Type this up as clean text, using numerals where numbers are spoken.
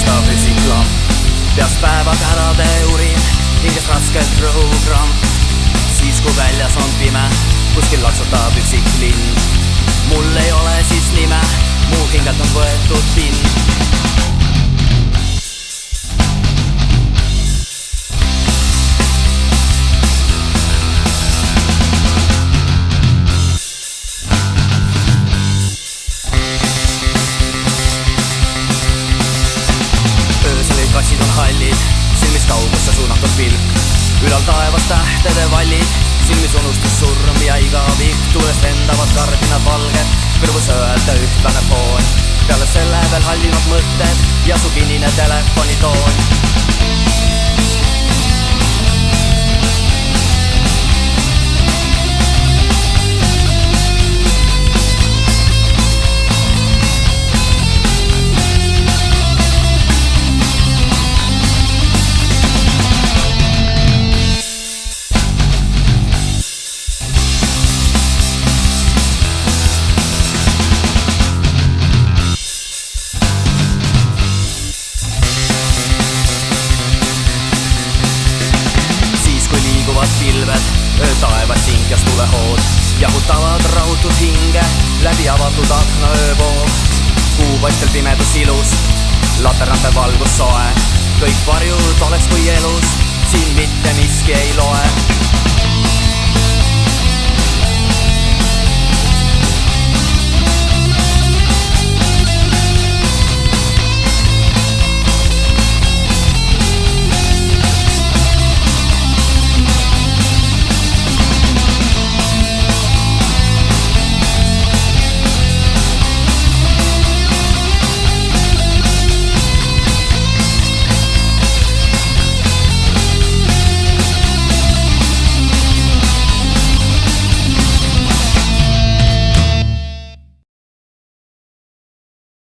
laksutab üsiklamp. Peas päevad ära teurin, hinges raskelt rõhugramm. Siis kui väljas on pime, kuskil laksutab üksik linn. Mul ei ole siis nime, mu hingelt on võetud pinn. Kassid on hallid, silmis kaugusse suunatud pilk. Ülal taevas tähtede vallid, silmis unustus surm ja igavik. Tuulest lendavad kardinad valged, kõrvus öelda ühtlane foon. Peale selle veel hallinud mõtted ja su kinnine telefonitoon. Pilved, taevas hinges tulehood, jahutavad rahutud hinge läbi avatud akna öövoog. Kuupaistel pimedus ilus, laternate valgus soe, kõik varjud oleks kui elus, siin mitte miski ei loe.